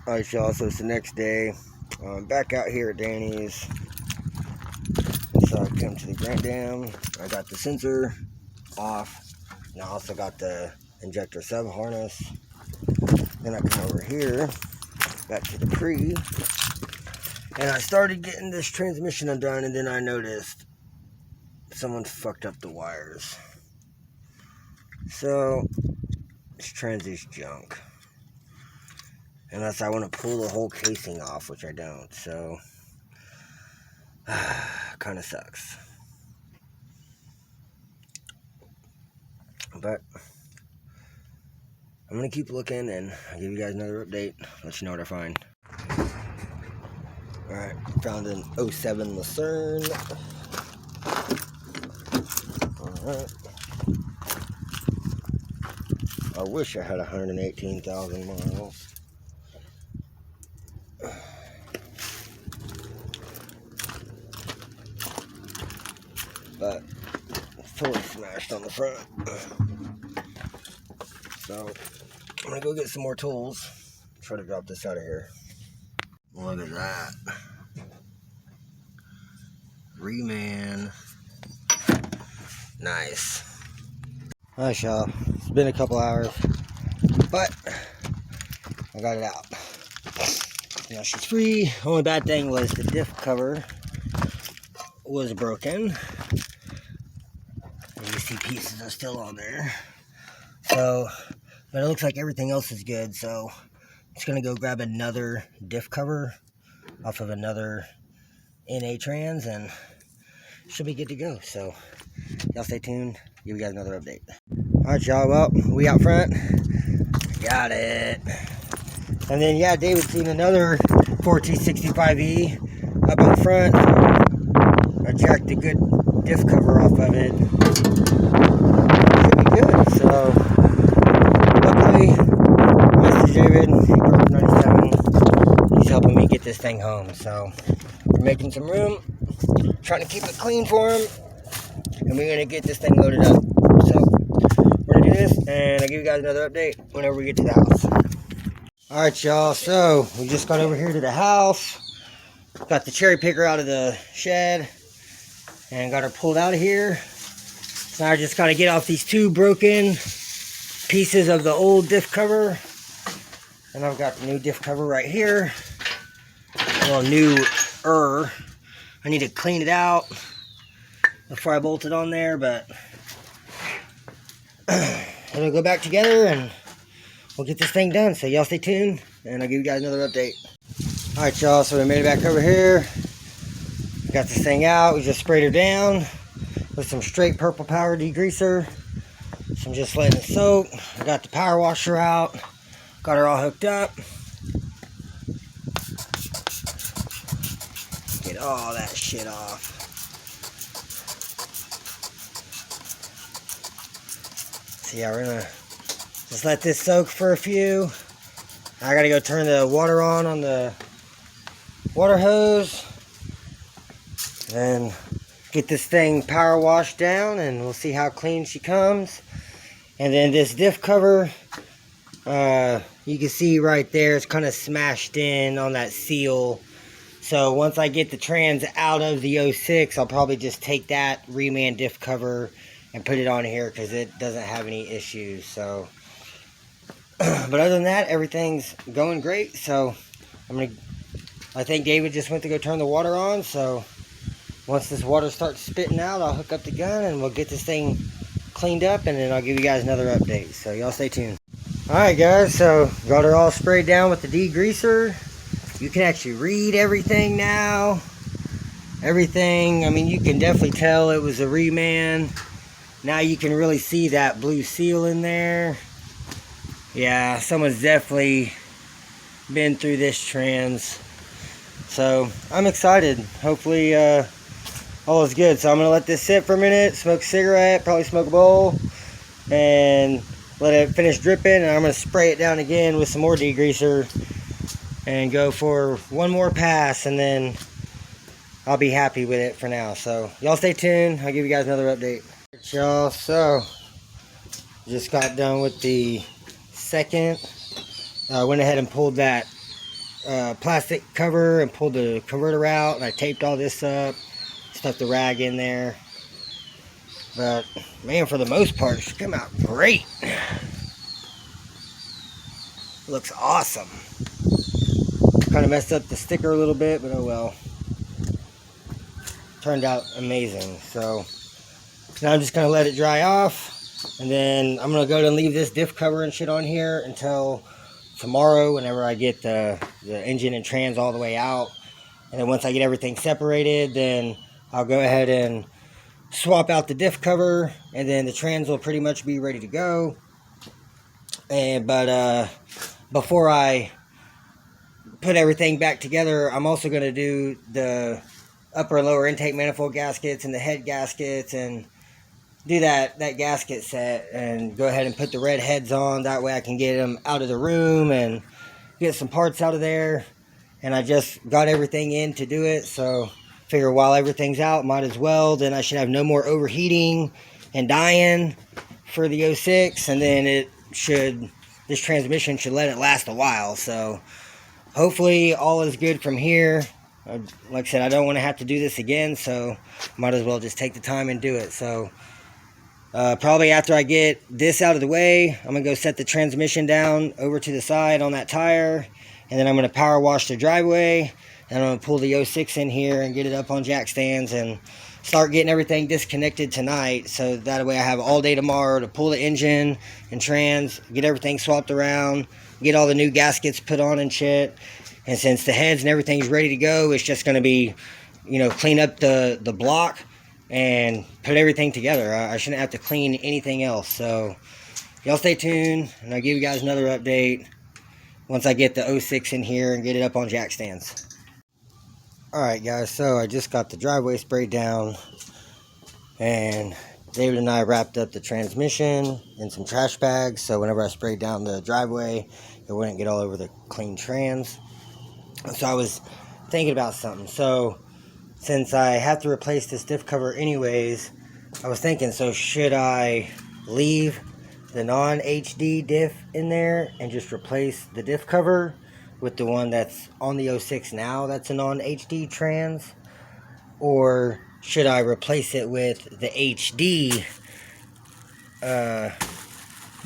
Alright y'all, so it's the next day. Back out here at Danny's. So I come to the Grant Dam. I got the sensor off. And I also got the injector sub harness. Then I come over here, back to the Prix. And I started getting this transmission undone, and then I noticed someone fucked up the wires. So this trans is junk. Unless I want to pull the whole casing off, which I don't, so kind of sucks. But I'm going to keep looking, and I'll give you guys another update, let you know what I find. Alright, found an 07 Lucerne. Alright. I wish I had 118,000 miles. But it's totally smashed on the front. So I'm gonna go get some more tools, try to drop this out of here. Look at that. Reman. Nice. Alright y'all, it's been a couple hours, but I got it out. Now she's free. Only bad thing was the diff cover was broken. And you see pieces are still on there. So, but it looks like everything else is good. So, I'm just gonna go grab another diff cover off of another NA trans, and should be good to go. So, y'all stay tuned. Give you guys another update. All right, y'all. Well, we out front. Got it. And then, yeah, David's seen another 4T65E up in front. I jacked a good diff cover off of it. Should be good. So, luckily, Mr. David, he 97, he's helping me get this thing home. So, we're making some room, trying to keep it clean for him, and we're going to get this thing loaded up. So, we're going to do this, and I'll give you guys another update whenever we get to the house. Alright y'all, so we just got over here to the house, got the cherry picker out of the shed, and got her pulled out of here. So now I just gotta get off these two broken pieces of the old diff cover, and I've got the new diff cover right here. Well, newer. I need to clean it out before I bolt it on there, but it'll go back together and we'll get this thing done. So y'all stay tuned, and I'll give you guys another update. Alright y'all, so we made it back over here. Got this thing out. We just sprayed her down with some straight purple power degreaser. So I'm just letting it soak. I got the power washer out. Got her all hooked up. Get all that shit off. So yeah, we're gonna just let this soak for a few. I gotta go turn the water on the water hose. Then get this thing power washed down, and we'll see how clean she comes. And then this diff cover, you can see right there, it's kind of smashed in on that seal. So once I get the trans out of the 06, I'll probably just take that Reman diff cover and put it on here because it doesn't have any issues. So, but other than that, everything's going great. So I think David just went to go turn the water on. So once this water starts spitting out, I'll hook up the gun and we'll get this thing cleaned up, and then I'll give you guys another update. So y'all stay tuned. Alright guys, so got her all sprayed down with the degreaser. You can actually read everything now. Everything, I mean, you can definitely tell it was a Reman. Now you can really see that blue seal in there. Yeah, someone's definitely been through this trans. So I'm excited. Hopefully all is good. So I'm gonna let this sit for a minute, smoke a cigarette, probably smoke a bowl, and let it finish dripping. And I'm gonna spray it down again with some more degreaser and go for one more pass, and then I'll be happy with it for now. So y'all stay tuned. I'll give you guys another update. Y'all, so just got done with the second. I went ahead and pulled that plastic cover and pulled the converter out, and I taped all this up, stuck the rag in there. But man, for the most part, it should come out great. Looks awesome. Kind of messed up the sticker a little bit, but oh well. Turned out amazing. So now I'm just gonna let it dry off, and then I'm gonna go and leave this diff cover and shit on here until tomorrow, whenever I get the engine and trans all the way out. And then once I get everything separated, then I'll go ahead and swap out the diff cover, and then the trans will pretty much be ready to go. But before I put everything back together, I'm also going to do the upper and lower intake manifold gaskets and the head gaskets, and do that gasket set, and go ahead and put the red heads on. That way I can get them out of the room and get some parts out of there. And I just got everything in to do it, so figure while everything's out, might as well. Then I should have no more overheating and dying for the 06, and then this transmission should let it last a while. So hopefully all is good from here. Like I said, I don't want to have to do this again, so might as well just take the time and do it. So probably after I get this out of the way, I'm going to go set the transmission down over to the side on that tire, and then I'm going to power wash the driveway, and I'm going to pull the 06 in here and get it up on jack stands and start getting everything disconnected tonight, so that way I have all day tomorrow to pull the engine and trans, get everything swapped around, get all the new gaskets put on and shit. And since the heads and everything's ready to go, it's just going to be, you know, clean up the block and put everything together. I shouldn't have to clean anything else. So y'all stay tuned, and I'll give you guys another update once I get the 06 in here and get it up on jack stands. Alright guys, so I just got the driveway sprayed down, and David and I wrapped up the transmission in some trash bags, so whenever I sprayed down the driveway, it wouldn't get all over the clean trans. So I was thinking about something. So since I have to replace this diff cover anyways, I was thinking, so should I leave the non-HD diff in there and just replace the diff cover with the one that's on the 06 now that's a non-HD trans? Or should I replace it with the HD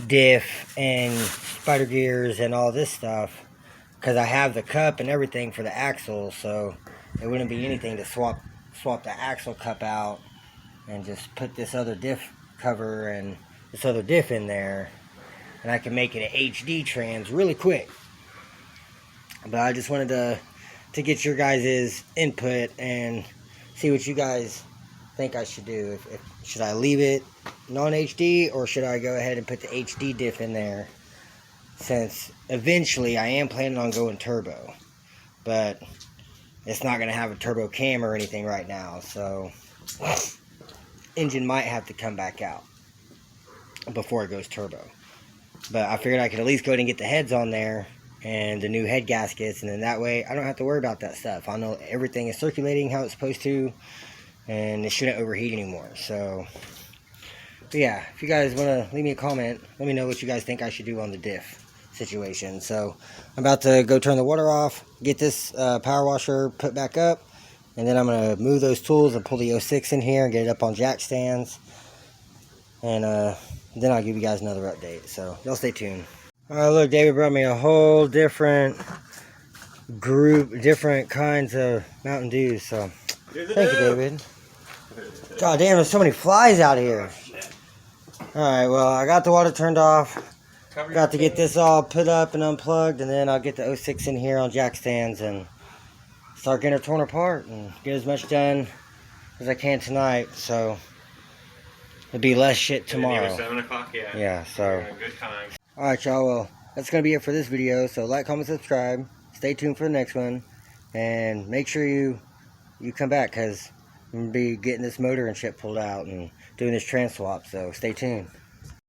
diff and spider gears and all this stuff? Because I have the cup and everything for the axle, so it wouldn't be anything to swap the axle cup out and just put this other diff cover and this other diff in there, and I can make it an HD trans really quick. But I just wanted to get your guys' input and see what you guys think I should do. Should I leave it non-HD, or should I go ahead and put the HD diff in there? Since eventually I am planning on going turbo, but it's not going to have a turbo cam or anything right now, so engine might have to come back out before it goes turbo. But I figured I could at least go ahead and get the heads on there and the new head gaskets, and then that way I don't have to worry about that stuff. I know everything is circulating how it's supposed to, and it shouldn't overheat anymore. So but yeah, if you guys want to leave me a comment, let me know what you guys think I should do on the diff situation. So I'm about to go turn the water off, get this power washer put back up, and then I'm going to move those tools and pull the 06 in here and get it up on jack stands, and then I'll give you guys another update. So y'all stay tuned. Alright, look, David brought me a whole different different kinds of Mountain Dews, so thank you, David. God damn, there's so many flies out here. Alright, well, I got the water turned off. Got to get this all put up and unplugged, and then I'll get the 06 in here on jack stands and start getting it torn apart and get as much done as I can tonight, so it'll be less shit tomorrow. 7 o'clock, yeah. Yeah, so. Good times. Alright, y'all, well, that's going to be it for this video, so like, comment, subscribe. Stay tuned for the next one, and make sure you come back, because I'm going to be getting this motor and shit pulled out and doing this trans swap, so stay tuned.